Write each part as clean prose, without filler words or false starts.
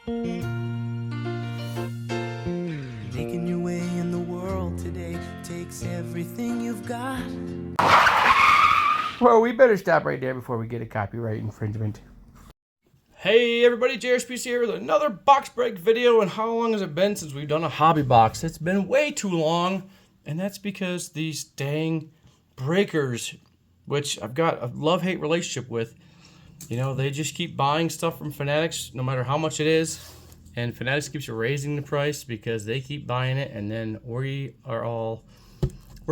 Making your way in the world today takes everything you've got. Well, we better stop right there before we get a copyright infringement. Hey everybody, Spicci here with another box break video. And how long has it been since we've done a hobby box? It's been way too long, and that's because these dang breakers, which I've got a love-hate relationship with, you know, they just keep buying stuff from Fanatics no matter how much it is, and Fanatics keeps raising the price because they keep buying it, and then we're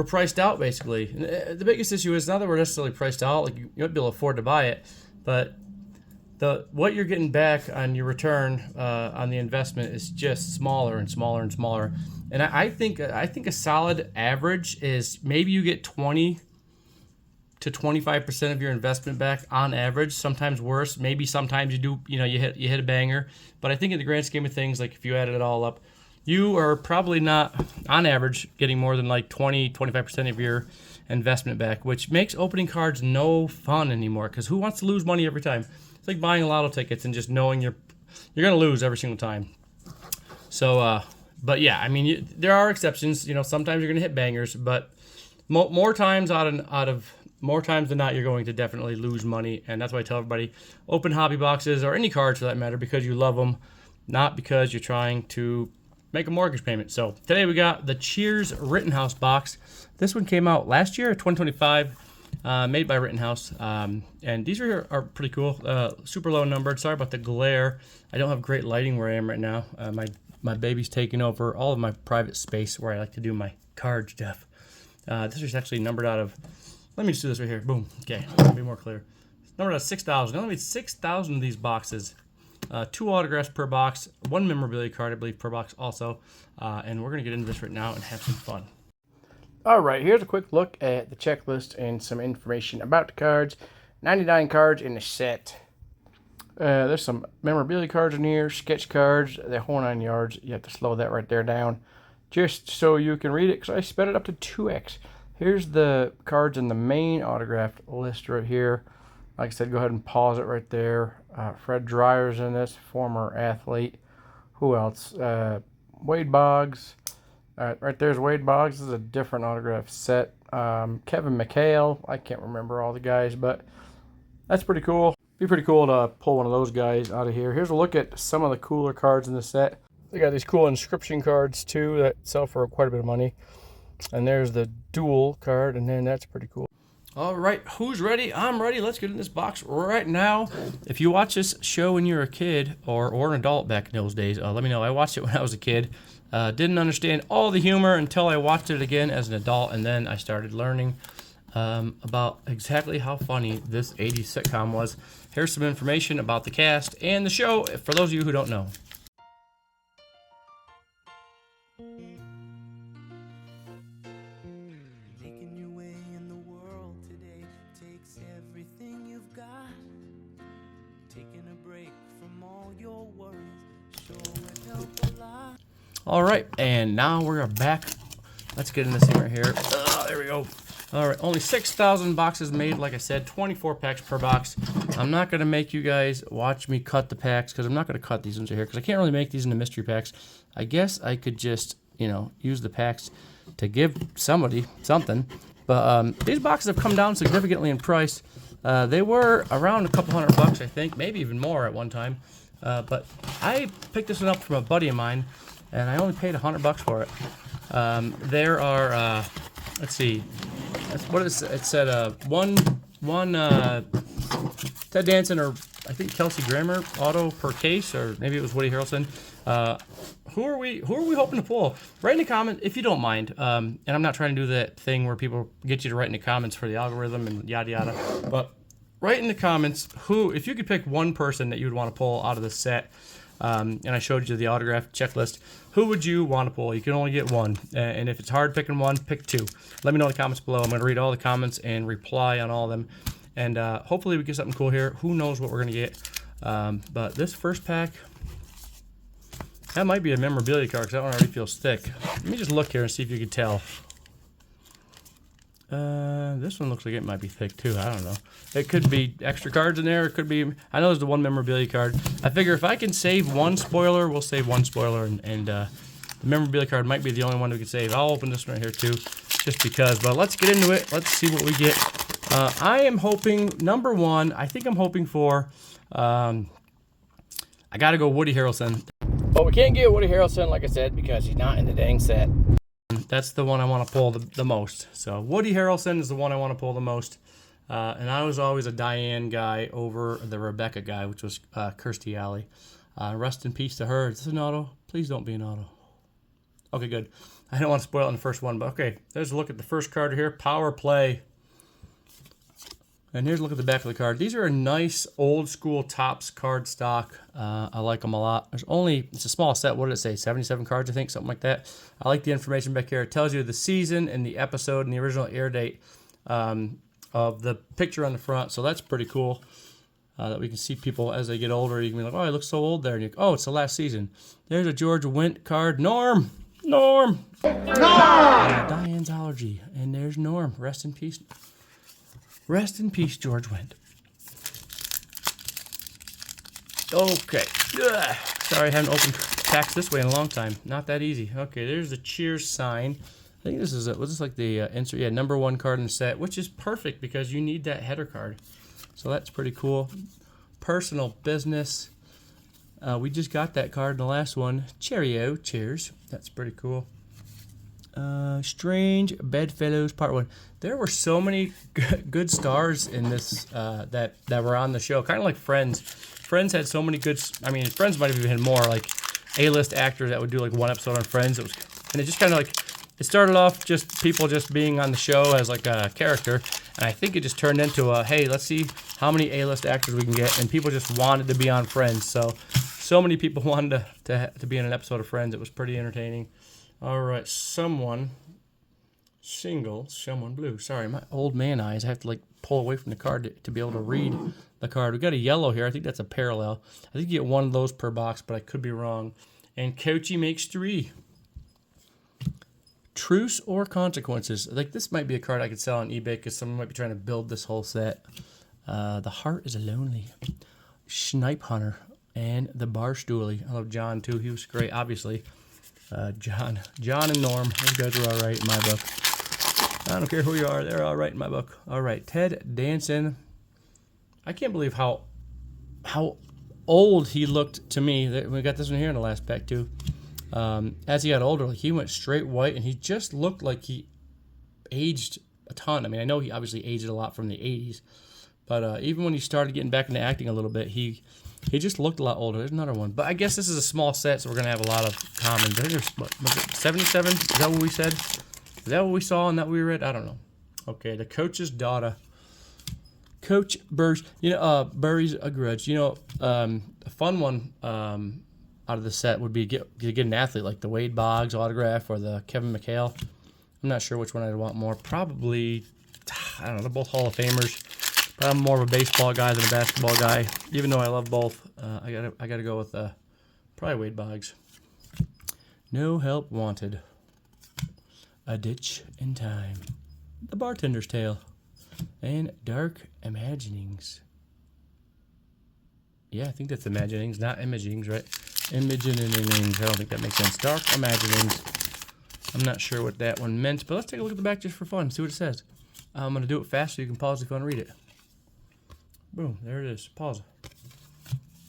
priced out basically. And the biggest issue is not that we're necessarily priced out, like you might be able to afford to buy it, but what you're getting back on your return on the investment is just smaller and smaller and smaller. And I think a solid average is maybe you get 20 to 25% of your investment back on average. Sometimes worse. Maybe sometimes you hit a banger. But I think in the grand scheme of things, like if you added it all up, you are probably not on average getting more than like 20-25% of your investment back, which makes opening cards no fun anymore. Because who wants to lose money every time? It's like buying lotto tickets and just knowing you're going to lose every single time. So, but yeah, I mean, there are exceptions. You know, sometimes you're going to hit bangers, but more times than not, you're going to definitely lose money. And that's why I tell everybody, open hobby boxes or any cards for that matter because you love them, not because you're trying to make a mortgage payment. So today we got the Cheers Rittenhouse box. This one came out last year, 2025. Made by Rittenhouse, and these are pretty cool. Super low numbered. Sorry about the glare. I don't have great lighting where I am right now. My baby's taking over all of my private space where I like to do my card stuff. This is actually numbered out of. Let me just do this right here. Boom. Okay, I'll be more clear. It's numbered out of 6,000. I only made 6,000 of these boxes. 2 autographs per box, 1 memorabilia card, I believe, per box also. And we're gonna get into this right now and have some fun. Alright, here's a quick look at the checklist and some information about the cards. 99 cards in the set. There's some memorabilia cards in here, sketch cards, the whole 9 yards. You have to slow that right there down just so you can read it, because I sped it up to 2x. Here's the cards in the main autographed list right here. Like I said, go ahead and pause it right there. Fred Dreyer's in this, former athlete. Who else? Wade Boggs. Right there's Wade Boggs. This is a different autograph set. Kevin McHale. I can't remember all the guys, but that's pretty cool. Be pretty cool to pull one of those guys out of here. Here's a look at some of the cooler cards in the set. They got these cool inscription cards too that sell for quite a bit of money. And there's the dual card, and then that's pretty cool. All right, who's ready? I'm ready. Let's get in this box right now. If you watch this show when you were a kid or an adult back in those days, let me know. I watched it when I was a kid. Didn't understand all the humor until I watched it again as an adult, and then I started learning about exactly how funny this 80s sitcom was. Here's some information about the cast and the show for those of you who don't know. Making your way in the world today takes everything you've got. Taking a break from all your worries sure would help a lot. All right, and now we're back. Let's get in this thing right here. There we go. All right, only 6,000 boxes made. Like I said, 24 packs per box. I'm not going to make you guys watch me cut the packs because I'm not going to cut these ones right here because I can't really make these into mystery packs. I guess I could just, use the packs to give somebody something. But these boxes have come down significantly in price. They were around a couple $100, I think, maybe even more at one time. But I picked this one up from a buddy of mine, and I only paid $100 for it. There are, let's see, what is it? It said one Ted Danson or I think Kelsey Grammer auto per case, or maybe it was Woody Harrelson. Who are we hoping to pull? Write in the comment if you don't mind. And I'm not trying to do that thing where people get you to write in the comments for the algorithm and yada yada. But write in the comments if you could pick one person that you would want to pull out of the set. And I showed you the autograph checklist. Who would you want to pull? You can only get one. And if it's hard picking one, pick 2. Let me know in the comments below. I'm going to read all the comments and reply on all of them. And hopefully we get something cool here. Who knows what we're going to get. But this first pack, that might be a memorabilia card because that one already feels thick. Let me just look here and see if you can tell. This one looks like it might be thick too. I don't know. It could be extra cards in there. It could be. I know there's the one memorabilia card. I figure if I can save one spoiler, we'll save one spoiler, and the memorabilia card might be the only one we can save. I'll open this one right here too, just because. But let's get into it. Let's see what we get. I am hoping number one. I think I'm hoping for. I gotta go Woody Harrelson. But we can't get Woody Harrelson, like I said, because he's not in the dang set. That's the one I want to pull the most. So Woody Harrelson is the one I want to pull the most. And I was always a Diane guy over the Rebecca guy, which was Kirstie Alley. Rest in peace to her. Is this an auto? Please don't be an auto. Okay, good. I don't want to spoil it in the first one, but okay. There's a look at the first card here. Power Play. And here's a look at the back of the card. These are a nice old school Topps card stock. I like them a lot. It's a small set. What did it say? 77 cards, I think, something like that. I like the information back here. It tells you the season and the episode and the original air date of the picture on the front. So that's pretty cool that we can see people as they get older. You can be like, oh, it looks so old there. And oh, it's the last season. There's a George Wendt card. Norm! Diane's allergy. And there's Norm. Rest in peace. Rest in peace, George Wendt. Okay. Ugh. Sorry, I haven't opened packs this way in a long time. Not that easy. Okay, there's the Cheers sign. I think this is was this like the insert? Yeah, number one card in the set, which is perfect because you need that header card. So that's pretty cool. Personal business. We just got that card in the last one. Cheerio. Cheers. That's pretty cool. Strange Bedfellows Part 1. There were so many good stars in this that were on the show. Kind of like Friends. Friends had so many good. I mean, Friends might have even had more like A-list actors that would do like one episode on Friends. It just kind of like it started off just people just being on the show as like a character, and I think it just turned into a hey, let's see how many A-list actors we can get, and people just wanted to be on Friends. So many people wanted to be in an episode of Friends. It was pretty entertaining. All right, someone blue. Sorry, my old man eyes. I have to like pull away from the card to be able to read the card. We got a yellow here. I think that's a parallel. I think you get one of those per box, but I could be wrong. And Coachy makes 3. Truce or Consequences. Like this might be a card I could sell on eBay because someone might be trying to build this whole set. The Heart is Lonely. Snipe Hunter and the Barstoolie. I love John too. He was great, obviously. John and Norm, those guys are all right in my book. I don't care who you are, they're all right in my book. All right, Ted Danson. I can't believe how old he looked to me. We got this one here in the last pack too. As he got older, like he went straight white, and he just looked like he aged a ton. I mean, I know he obviously aged a lot from the 80s, but even when he started getting back into acting a little bit, he just looked a lot older. There's another one. But I guess this is a small set, so we're going to have a lot of common. What was it, 77? Is that what we said? Is that what we saw and that we read? I don't know. Okay, the Coach's Daughter. Coach Burrs. Buries a Grudge. A fun one out of the set would be get an athlete like the Wade Boggs autograph or the Kevin McHale. I'm not sure which one I'd want more. Probably, I don't know, they're both Hall of Famers. I'm more of a baseball guy than a basketball guy, even though I love both. I gotta go with probably Wade Boggs. No Help Wanted. A Ditch in Time. The Bartender's Tale. And Dark Imaginings. Yeah, I think that's Imaginings, not Imagings, right? Imaginings. I don't think that makes sense. Dark Imaginings. I'm not sure what that one meant, but let's take a look at the back just for fun, see what it says. I'm going to do it fast so you can pause if you want to read it. Boom, there it is. Pause.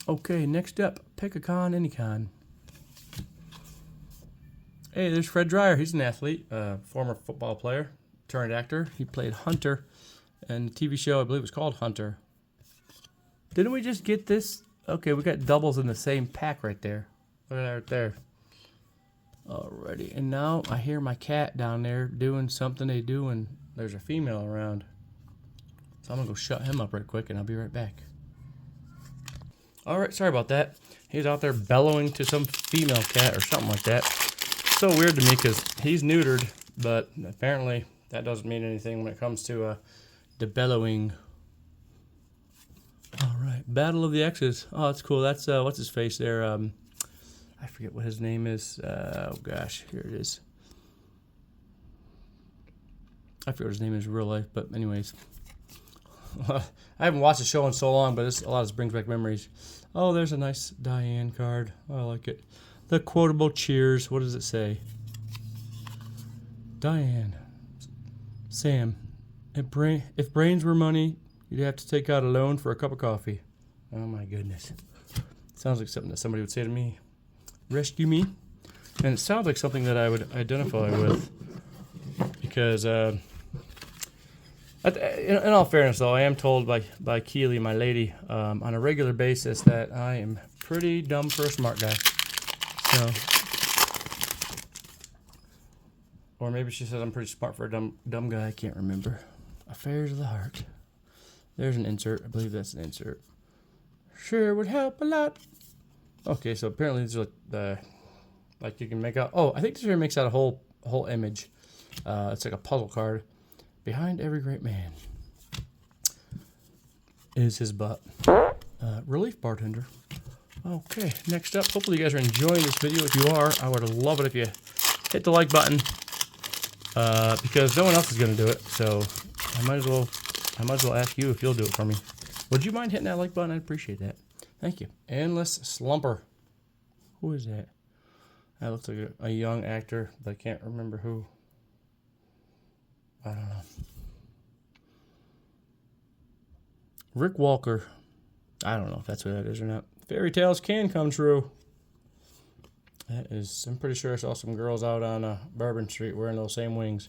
Okay, next up, pick a con, any con. Hey, there's Fred Dryer. He's an athlete, former football player, turned actor. He played Hunter in the TV show, I believe it was called Hunter. Didn't we just get this? Okay, we got doubles in the same pack right there. Look at that right there. Alrighty, and now I hear my cat down there doing something they do when there's a female around. So I'm going to go shut him up right quick, and I'll be right back. All right, sorry about that. He's out there bellowing to some female cat or something like that. So weird to me because he's neutered, but apparently that doesn't mean anything when it comes to the bellowing. All right, Battle of the X's. Oh, that's cool. That's, what's his face there? I forget what his name is. Oh, gosh, here it is. I forget what his name is in real life, but anyways. I haven't watched the show in so long, but a lot of this brings back memories. Oh, there's a nice Diane card. Oh, I like it. The quotable cheers. What does it say? Diane. Sam. If brains were money, you'd have to take out a loan for a cup of coffee. Oh, my goodness. Sounds like something that somebody would say to me. Rescue me. And it sounds like something that I would identify with. Because, in all fairness, though, I am told by Keely, my lady, on a regular basis that I am pretty dumb for a smart guy. So, or maybe she says I'm pretty smart for a dumb guy. I can't remember. Affairs of the heart. There's an insert. I believe that's an insert. Sure would help a lot. Okay, so apparently these are like you can make out. Oh, I think this here makes out a whole image. It's like a puzzle card. Behind every great man is his butt. Relief bartender. Okay, next up. Hopefully you guys are enjoying this video. If you are, I would love it if you hit the like button. Because no one else is going to do it. So I might as well ask you if you'll do it for me. Would you mind hitting that like button? I'd appreciate that. Thank you. Endless Slumper. Who is that? That looks like a young actor, but I can't remember who. I don't know. Rick Walker. I don't know if that's what that is or not. Fairy tales can come true. That is, I'm pretty sure I saw some girls out on Bourbon Street wearing those same wings.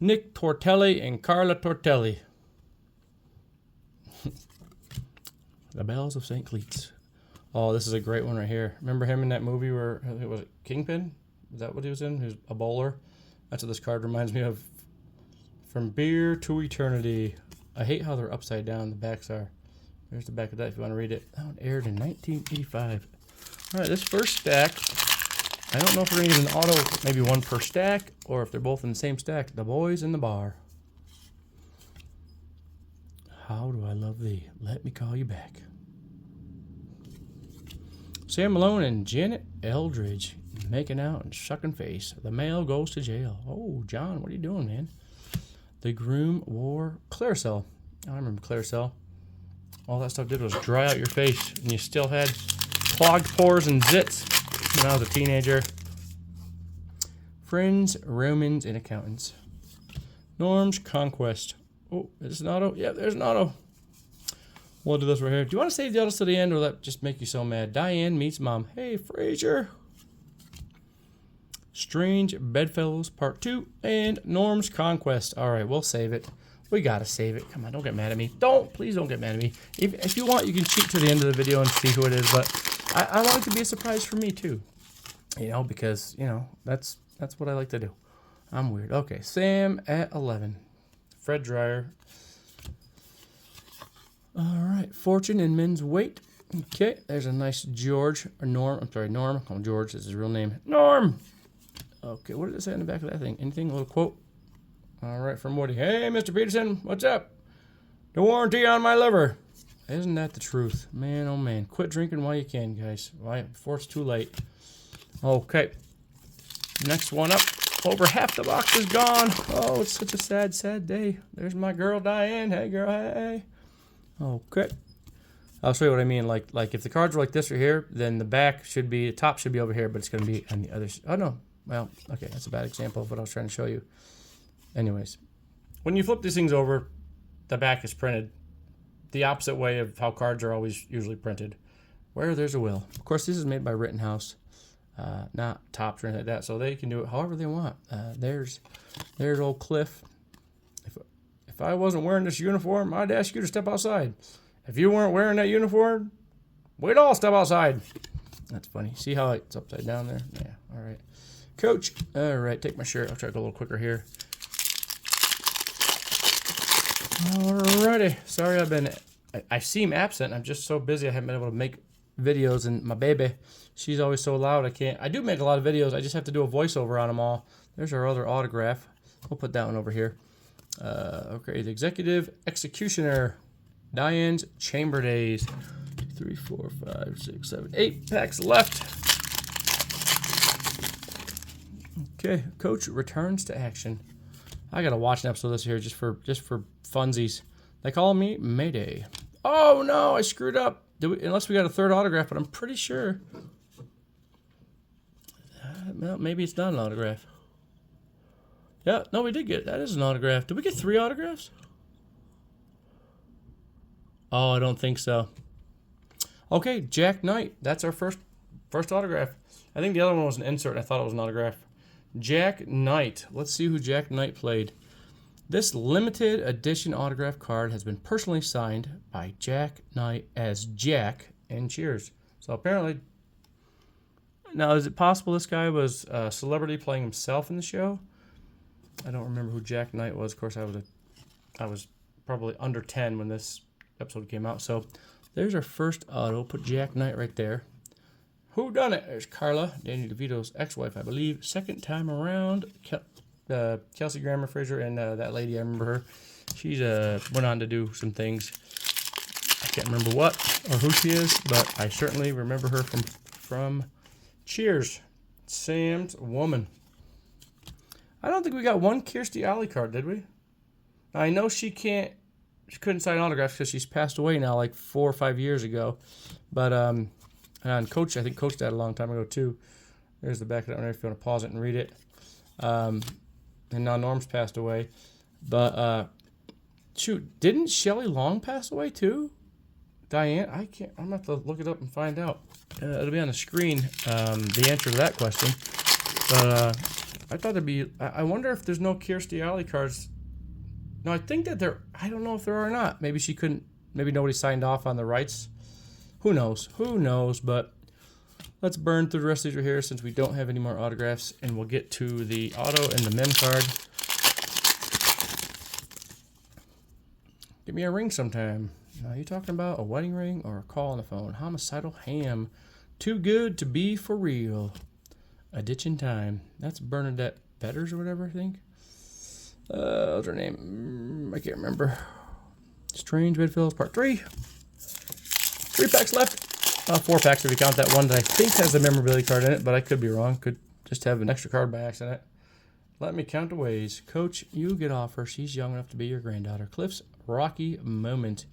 Nick Tortelli and Carla Tortelli. The Bells of St. Cleats. Oh, this is a great one right here. Remember him in that movie where, was it Kingpin? Is that what he was in? He was a bowler. That's what this card reminds me of. From Beer to Eternity. I hate how they're upside down. The backs are. There's the back of that if you want to read it. That one aired in 1985. All right, this first stack. I don't know if we're going to get an auto, maybe one per stack, or if they're both in the same stack. The Boys in the Bar. How do I love thee? Let me call you back. Sam Malone and Janet Eldridge making out and sucking face. The male goes to jail. Oh, John, what are you doing, man? The groom wore Claricel. I remember Claricel. All that stuff did was dry out your face, and you still had clogged pores and zits when I was a teenager. Friends, Romans, and accountants. Norm's Conquest. Oh, is this an auto? Yeah, there's an auto. We'll do this right here. Do you want to save the autos to the end, or will that just make you so mad? Diane meets mom. Hey, Frazier. Strange Bedfellows Part 2 and Norm's Conquest. All right, we'll save it. We got to save it. Come on, don't get mad at me. Please don't get mad at me. If you want, you can cheat to the end of the video and see who it is, but I want it to be a surprise for me too. You know, because, you know, that's what I like to do. I'm weird. Okay, Sam at 11. Fred Dryer. All right, Fortune in Men's Weight. Okay, there's a nice George, or Norm. I'm sorry, Norm. Call him George. That's his real name. Norm! Okay, what did it say on the back of that thing? Anything? A little quote? All right, from Woody. Hey, Mr. Peterson, what's up? The warranty on my liver. Isn't that the truth? Man, oh man. Quit drinking while you can, guys. Before it's too late. Okay. Next one up. Over half the box is gone. Oh, it's such a sad, sad day. There's my girl, Diane. Hey, girl, hey. Okay. I'll show you what I mean. Like if the cards were like this right here, then the top should be over here, but it's going to be on the other side. Oh, no. Well, okay, that's a bad example of what I was trying to show you. Anyways, when you flip these things over, the back is printed the opposite way of how cards are always usually printed. Where there's a will. Of course, this is made by Rittenhouse, not topped or anything like that, so they can do it however they want. There's old Cliff. If I wasn't wearing this uniform, I'd ask you to step outside. If you weren't wearing that uniform, we'd all step outside. That's funny. See how it's upside down there? Yeah, all right. Coach, all right, take my shirt. I'll try to go a little quicker here. Alrighty. Sorry I seem absent. I'm just so busy I haven't been able to make videos, and my baby, she's always so loud I do make a lot of videos. I just have to do a voiceover on them all. There's our other autograph. We'll put that one over here. Okay, the Executive Executioner. Diane's Chamber Days. 3, 4, 5, 6, 7, 8 packs left. Okay, Coach returns to action. I gotta watch an episode of this here just for funsies. They call me Mayday. Oh no, I screwed up. Unless we got a third autograph, but I'm pretty sure. Well, maybe it's not an autograph. Yeah, no, we did get that is an autograph. Did we get 3 autographs? Oh, I don't think so. Okay, Jack Knight. That's our first autograph. I think the other one was an insert. I thought it was an autograph. Jack Knight. Let's see who Jack Knight played. This limited edition autograph card has been personally signed by Jack Knight as Jack in Cheers. So apparently, now is it possible this guy was a celebrity playing himself in the show? I don't remember who Jack Knight was. Of course, I was probably under 10 when this episode came out. So there's our first auto. Put Jack Knight right there. Who done it? There's Carla, Danny DeVito's ex-wife, I believe. Second time around. Kelsey Grammer Fraser and that lady, I remember her. She's went on to do some things. I can't remember what or who she is, but I certainly remember her from Cheers. Sam's Woman. I don't think we got one Kirstie Alley card, did we? I know she couldn't sign autographs because she's passed away now, like 4 or 5 years ago. But and Coach, I think Coach died a long time ago too. There's the back of that one if you want to pause it and read it. And now Norm's passed away. But shoot, didn't Shelley Long pass away too? Diane, I'm gonna have to look it up and find out. It'll be on the screen, the answer to that question. But I thought there'd be. I wonder if there's no Kirstie Alley cards. No, I think that there. I don't know if there are or not. Maybe she couldn't. Maybe nobody signed off on the rights. Who knows? Who knows? But let's burn through the rest of these here since we don't have any more autographs, and we'll get to the auto and the mem card. Give me a ring sometime. Are you talking about a wedding ring or a call on the phone? Homicidal Ham. Too good to be for real. A Ditch in Time. That's Bernadette Betters or whatever, I think. What's her name? I can't remember. Strange Midfields Part 3. 3 packs left. 4 packs if you count that one that I think has a memorabilia card in it, but I could be wrong. Could just have an extra card by accident. Let me count the ways. Coach, you get off her. She's young enough to be your granddaughter. Cliff's Rocky Moment.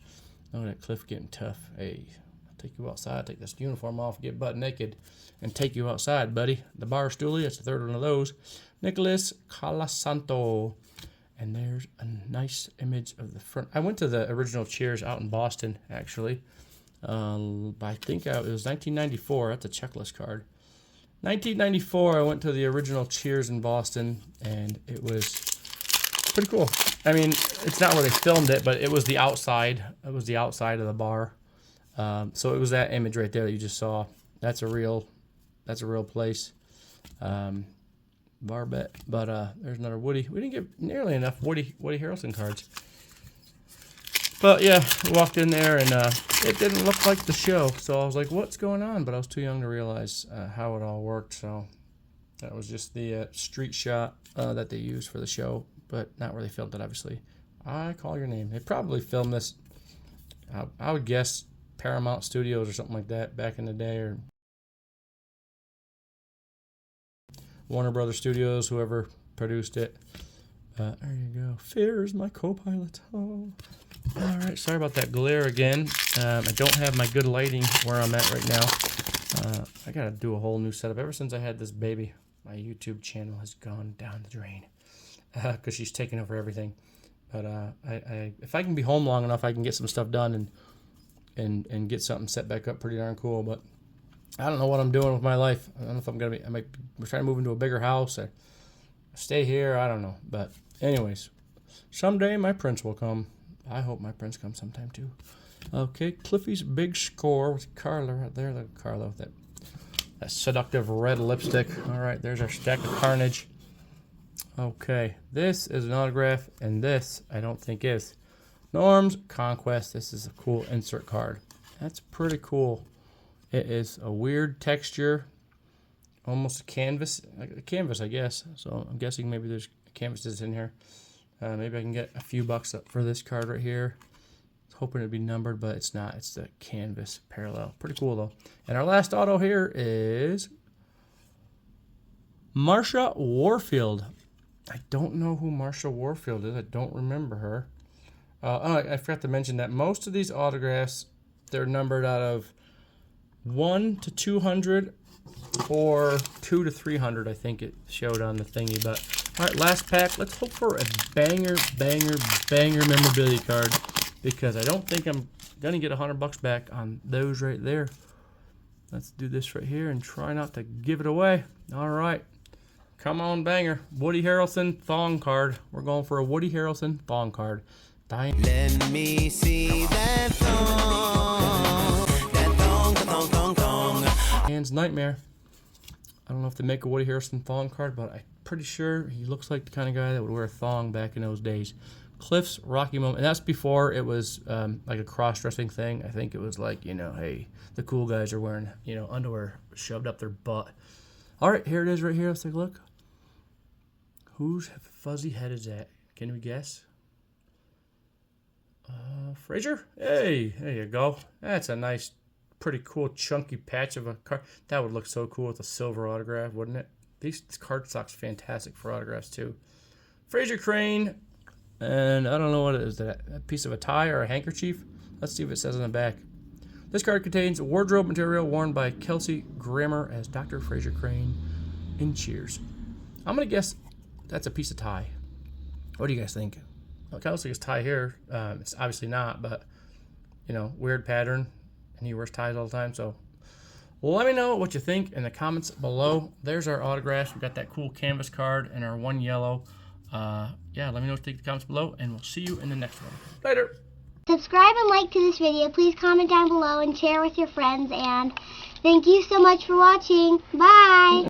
Oh, that Cliff getting tough. Hey, I'll take you outside. Take this uniform off. Get butt naked. And take you outside, buddy. The Bar Stoolie. That's the third one of those. Nicholas Colasanto. And there's a nice image of the front. I went to the original Cheers out in Boston, actually. I think it was 1994. That's a checklist card. 1994, I went to the original Cheers in Boston, and it was pretty cool. I mean, it's not where they filmed it, but it was the outside. It was the outside of the bar. So it was that image right there that you just saw. That's a real place. Bar bet. But there's another Woody. We didn't get nearly enough Woody Harrelson cards. But yeah, we walked in there and it didn't look like the show. So I was like, what's going on? But I was too young to realize how it all worked. So that was just the street shot that they used for the show, but not where they filmed it, obviously. I Call Your Name. They probably filmed this, I would guess, Paramount Studios or something like that back in the day, or Warner Brothers Studios, whoever produced it. There you go. Fear is my co-pilot. Oh. All right, sorry about that glare again. I don't have my good lighting where I'm at right now. I got to do a whole new setup. Ever since I had this baby, my YouTube channel has gone down the drain because she's taking over everything. But if I can be home long enough, I can get some stuff done and get something set back up pretty darn cool. But I don't know what I'm doing with my life. I don't know if I'm going to be, we're trying to move into a bigger house or stay here. I don't know. But anyways, someday my prince will come. I hope my prince comes sometime too. Okay, Cliffy's Big Score with Carla right there. Look at Carla with that seductive red lipstick. All right, there's our stack of carnage. Okay, this is an autograph, and this I don't think is. Norm's Conquest. This is a cool insert card. That's pretty cool. It is a weird texture, almost a canvas, I guess. So I'm guessing maybe there's canvases in here. Maybe I can get a few bucks up for this card right here. I was hoping it'd be numbered, but it's not. It's the canvas parallel. Pretty cool, though. And our last auto here is Marsha Warfield. I don't know who Marsha Warfield is. I don't remember her. I forgot to mention that most of these autographs, they're numbered out of 1 to 200 or 2 to 300, I think it showed on the thingy. But all right, last pack. Let's hope for a banger memorabilia card, because I don't think I'm gonna get $100 back on those right there. Let's do this right here and try not to give it away. All right, come on, banger. Woody Harrelson thong card. We're going for a Woody Harrelson thong card. Diane. Let me see that thong. That thong. Diane's Nightmare. I don't know if they make a Woody Harrelson thong card, but I'm pretty sure he looks like the kind of guy that would wear a thong back in those days. Cliff's Rocky Moment, and that's before it was like a cross-dressing thing. I think it was like, you know, hey, the cool guys are wearing, you know, underwear shoved up their butt. All right, here it is right here. Let's take a look. Whose fuzzy head is that? Can we guess? Frazier? Hey, there you go. That's a nice, pretty cool, chunky patch of a card. That would look so cool with a silver autograph, wouldn't it? This card stock's fantastic for autographs, too. Frazier Crane. And I don't know what it is. That a piece of a tie or a handkerchief? Let's see if it says on the back. This card contains wardrobe material worn by Kelsey Grammer as Dr. Frazier Crane in Cheers. I'm going to guess that's a piece of tie. What do you guys think? Well, Kelsey's tie here. It's obviously not, but, you know, weird pattern. And he wears ties all the time. So let me know what you think in the comments below. There's our autographs. We got that cool canvas card and our one yellow. Yeah, let me know what you think in the comments below, and we'll see you in the next one. Later. Subscribe and like to this video. Please comment down below and share with your friends. And thank you so much for watching. Bye.